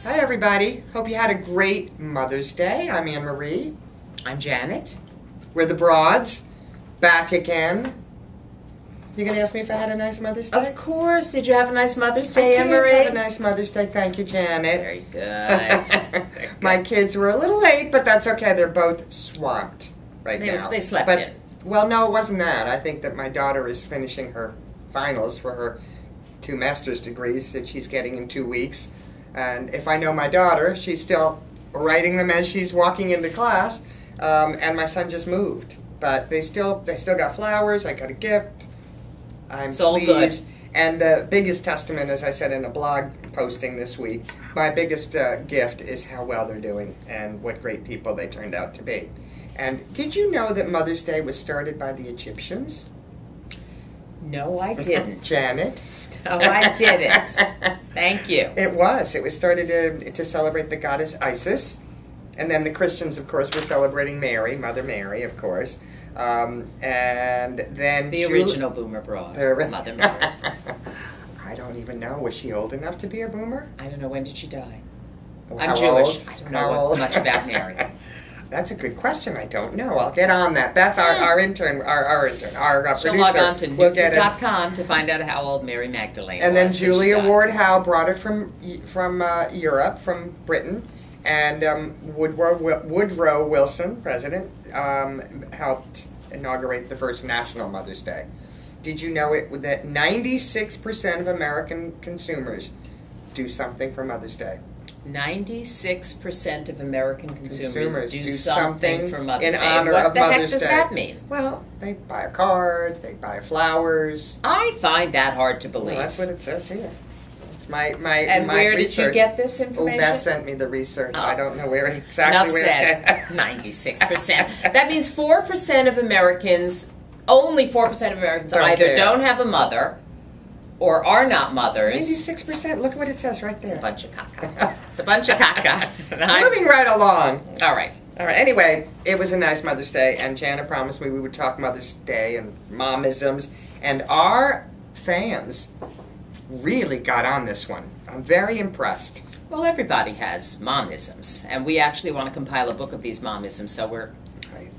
Hi everybody. Hope you had a great Mother's Day. I'm Anne Marie. I'm Janet. We're the Broads. Back again. You gonna ask me if I had a nice Mother's Day? Of course. Did you have a nice Mother's Day, Anne Marie? I did have a nice Mother's Day. Thank you, Janet. Very good. My kids were a little late, but that's okay. They're both swamped right now. They slept in. Well, no, it wasn't that. I think that my daughter is finishing her finals for her 2 master's degrees that she's getting in 2 weeks. And if I know my daughter, she's still writing them as she's walking into class. And my son just moved, but they still got flowers. I got a gift. I'm it's all pleased. Good. And the biggest testament, as I said in a blog posting this week, my biggest gift is how well they're doing and what great people they turned out to be. And did you know that Mother's Day was started by the Egyptians? No, I didn't. Janet? No, I didn't. Thank you. It was started to celebrate the goddess Isis. And then the Christians, of course, were celebrating Mary, Mother Mary, of course. And then the original boomer broad, Mother Mary. I don't even know. Was she old enough to be a boomer? I don't know. When did she die? I'm Jewish. I don't know much about Mary. That's a good question. I don't know. I'll get on that. Beth, our intern, our producer, she'll log on to newsweek.com to find out how old Mary Magdalene was. And then Julia Ward Howe brought it from Europe, from Britain. And Woodrow Wilson, president, helped inaugurate the first National Mother's Day. Did you know that 96% of American consumers do something for Mother's Day? 96% of American consumers do something for Mother's in Day. honor What of the Mother's heck does Day. that mean? Well, they buy a card, they buy flowers. I find that hard to believe. Well, that's what it says here. It's my and my where research. Did you get this information? Oh, Beth sent me the research. Oh. I don't know where exactly. Enough said. 96%. That means 4% of Americans, only 4% of Americans either don't have a mother or are not mothers. 96%. Look at what it says right there. It's a bunch of caca. It's a bunch of caca. Moving right along. All right. Anyway, it was a nice Mother's Day, and Jana promised me we would talk Mother's Day and momisms, and our fans really got on this one. I'm very impressed. Well, everybody has momisms, and we actually want to compile a book of these momisms, so we're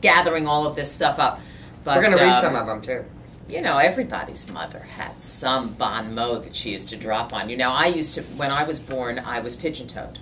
gathering all of this stuff up. But, we're going to read some of them, too. You know, everybody's mother had some bon mot that she used to drop on you. Now, when I was born, I was pigeon-toed.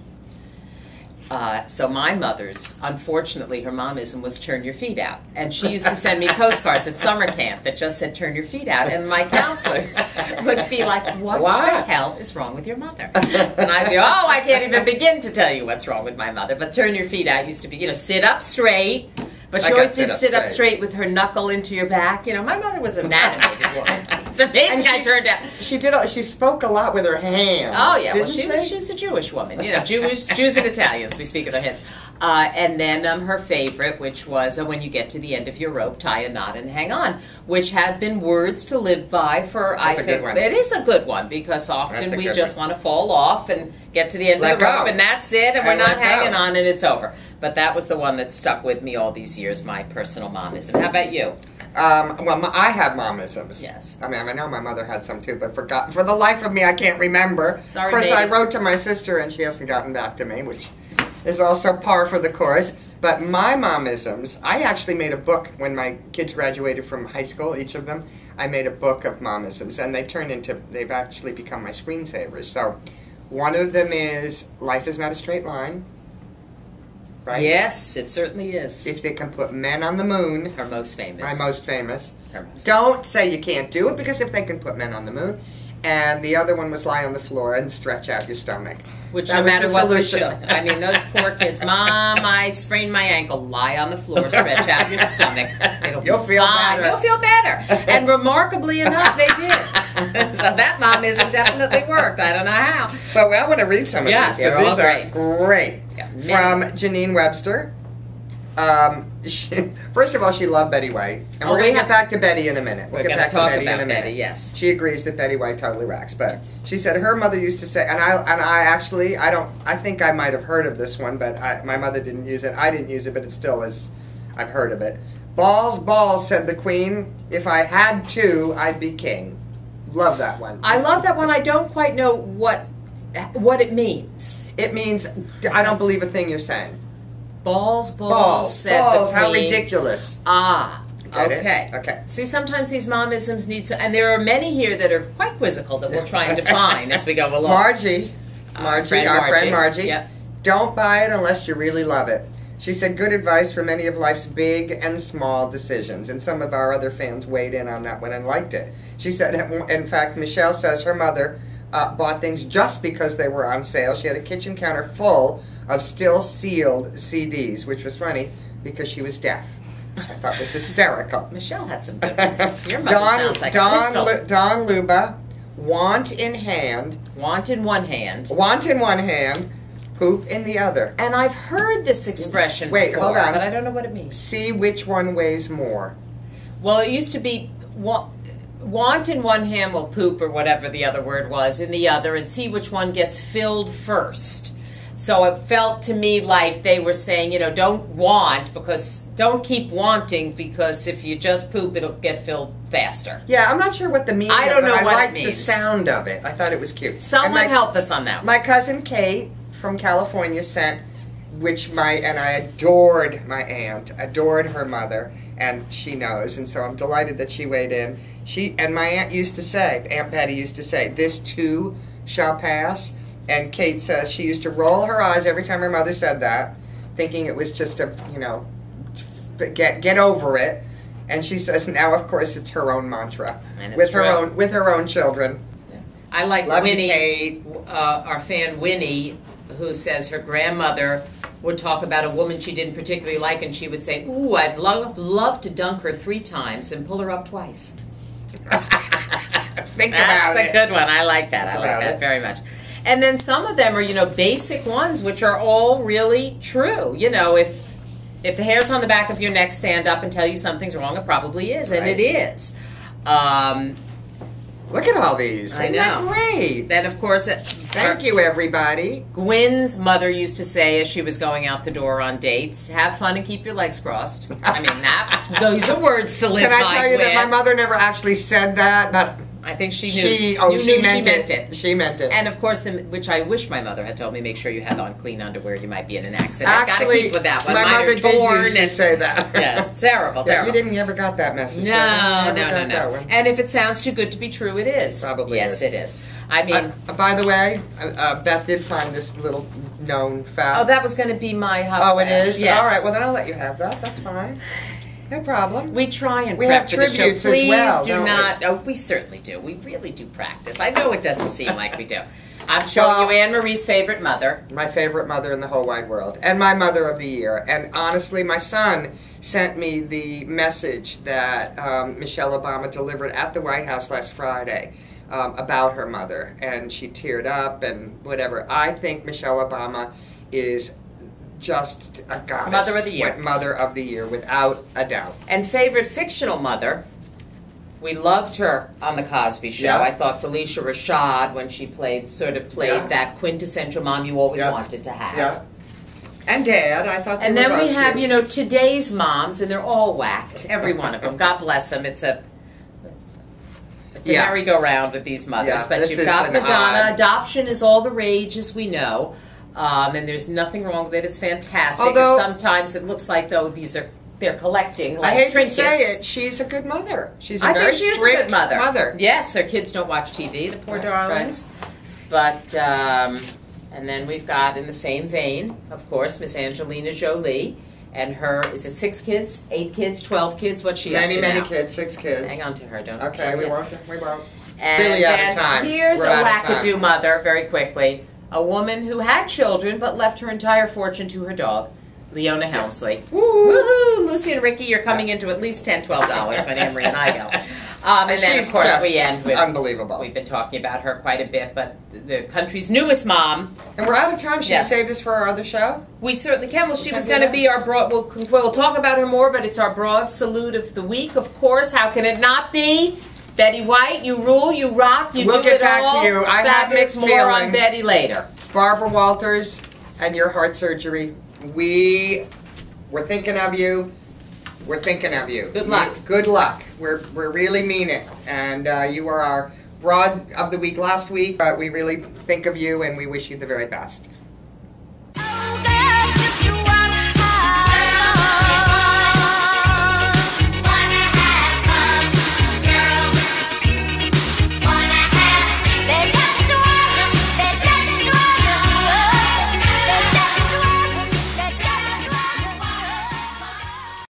So my mother's, unfortunately, her momism was turn your feet out. And she used to send me postcards at summer camp that just said turn your feet out. And my counselors would be like, what the hell is wrong with your mother? And I'd be, I can't even begin to tell you what's wrong with my mother. But turn your feet out used to be, sit up straight. But she always did sit up straight with her knuckle into your back. My mother was an animated woman. It's amazing I turned out. She spoke a lot with her hands. Oh, yeah. Well, she's a Jewish woman. Jews and Italians, we speak with our hands. And then her favorite, which was when you get to the end of your rope, tie a knot and hang on, which had been words to live by for, That's a good one. It is a good one, because often we just want to fall off and get to the end of the rope, and that's it, and we're not hanging on, and it's over. But that was the one that stuck with me all these years, my personal momism. How about you? Well, I have momisms. Yes. I know my mother had some too, but for the life of me, I can't remember. Sorry, of course, baby. I wrote to my sister, and she hasn't gotten back to me, which is also par for the course. But my momisms, I actually made a book when my kids graduated from high school, each of them. I made a book of momisms, and they've actually become my screensavers. So one of them is, life is not a straight line. Right? Yes, it certainly is. If they can put men on the moon. Her most famous. My most famous. Don't say you can't do it, because if they can put men on the moon. And the other one was lie on the floor and stretch out your stomach. Which no matter what the solution. I mean, those poor kids. Mom, I sprained my ankle. Lie on the floor, stretch out your stomach. You'll feel better. You'll feel better. And remarkably enough, they did. So that momism definitely worked. I don't know how. But I want to read some of these. They're all great. Great. Yeah, from Janine Webster. First of all, she loved Betty White, and we're going to get back to Betty in a minute. We're going to talk about Betty, yes. She agrees that Betty White totally rocks, but she said her mother used to say, and I think I might have heard of this one, but my mother didn't use it. I didn't use it, but it still is. I've heard of it. Balls, balls, said the queen. If I had to, I'd be king. Love that one. I love that one. I don't quite know what what it means. It means I don't believe a thing you're saying. Balls, said balls. the How queen. ridiculous. Okay. Okay. See, sometimes these momisms need some, and there are many here that are quite quizzical that we'll try and define as we go along. Margie, our friend Margie. Yep. Don't buy it unless you really love it. She said good advice for many of life's big and small decisions, and some of our other fans weighed in on that one and liked it. She said, in fact, Michelle says her mother bought things just because they were on sale. She had a kitchen counter full of still sealed CDs, which was funny because she was deaf. I thought it was hysterical. Michelle had some good ones. Your mother sounds like a pistol. Don Luba, want in hand. Want in one hand. Want in one hand, poop in the other. And I've heard this expression Wait, before, hold on. but I don't know what it means. See which one weighs more. Well, it used to be want in one hand, well, poop or whatever the other word was in the other, and see which one gets filled first. So it felt to me like they were saying, don't keep wanting, because if you just poop, it'll get filled faster. Yeah, I'm not sure what the meaning I don't know I what it liked means. the sound of it. I thought it was cute. Someone help us on that. My cousin Kate from California sent, and I adored my aunt, adored her mother, and she knows, and so I'm delighted that she weighed in. My aunt used to say, Aunt Patty used to say, this too shall pass. And Kate says she used to roll her eyes every time her mother said that, thinking it was just get over it. And she says now, of course, it's her own mantra with her own children. I like Love Winnie, you, Kate. Our fan Winnie, who says her grandmother would talk about a woman she didn't particularly like, and she would say, "Ooh, I'd love to dunk her 3 times and pull her up twice." Think about it. That's a good one. I like that. I like that very much. And then some of them are, basic ones, which are all really true. If the hairs on the back of your neck stand up and tell you something's wrong, it probably is, and it is. Look at all these. I know. Isn't that great? Then, of course, thank you, everybody. Gwen's mother used to say as she was going out the door on dates, have fun and keep your legs crossed. I mean, those are words to live by, Can I tell you that my mother never actually said that, but I think she knew. She meant it. She meant it. And of course, which I wish my mother had told me, make sure you have on clean underwear. You might be in an accident. Actually, I've got to keep with that one. My mother did used to say that. Yes, terrible. You didn't ever got that message. No. And if it sounds too good to be true, it is. Probably. Yes, it is. I mean, by the way, Beth did find this little known fact. Oh, that was going to be my husband. Oh, it is. Yes. All right. Well, then I'll let you have that. That's fine. No problem. We try and we prep have for the show. tributes Please as well. do not. We? Oh, we certainly do. We really do practice. I know it doesn't seem like we do. I'm showing you Anne Marie's favorite mother. My favorite mother in the whole wide world. And my mother of the year. And honestly, my son sent me the message that Michelle Obama delivered at the White House last Friday about her mother. And she teared up and whatever. I think Michelle Obama is just a goddess. Mother of the year. Mother of the year, without a doubt. And favorite fictional mother, we loved her on The Cosby Show. Yeah. I thought Felicia Rashad, when she played that quintessential mom you always wanted to have. Yeah. And Dad, I thought they And were then both we have, cute. today's moms, and they're all whacked. Every one of them. God bless them. It's a merry-go-round with these mothers. Yeah, But you've got Madonna. Adoption is all the rage, as we know. And there's nothing wrong with it. It's fantastic. Although, and sometimes it looks like, though, they're collecting like I hate trinkets. to say it, she's a good mother. She's a I very think she is a strict good mother. Yes, her kids don't watch TV, the poor darlings. Right. But, and then we've got, in the same vein, of course, Miss Angelina Jolie. And her, is it 6 kids, 8 kids, 12 kids? What's she up to Many now? kids, 6 kids. Hang on to her, don't. Okay, we won't. And really out of time. Here's We're a out of wackadoo time. mother, very quickly. A woman who had children but left her entire fortune to her dog, Leona Helmsley. Woohoo! Lucy and Ricky, you're coming into at least $10, $12 when Anne-Marie and I go. And then, of course, we end with... Unbelievable. We've been talking about her quite a bit, but the country's newest mom... And we're out of time. Should we save this for our other show? We certainly can. Well, she was going to be our broad... We'll talk about her more, but it's our broad salute of the week, of course. How can it not be? Betty White, you rule, you rock, you do it all. We'll get back to you. I have mixed feelings. More on Betty later. Barbara Walters and your heart surgery. We're thinking of you. We're thinking of you. Good luck. Good luck. We really mean it. And you are our broad of the week last week, but we really think of you and we wish you the very best.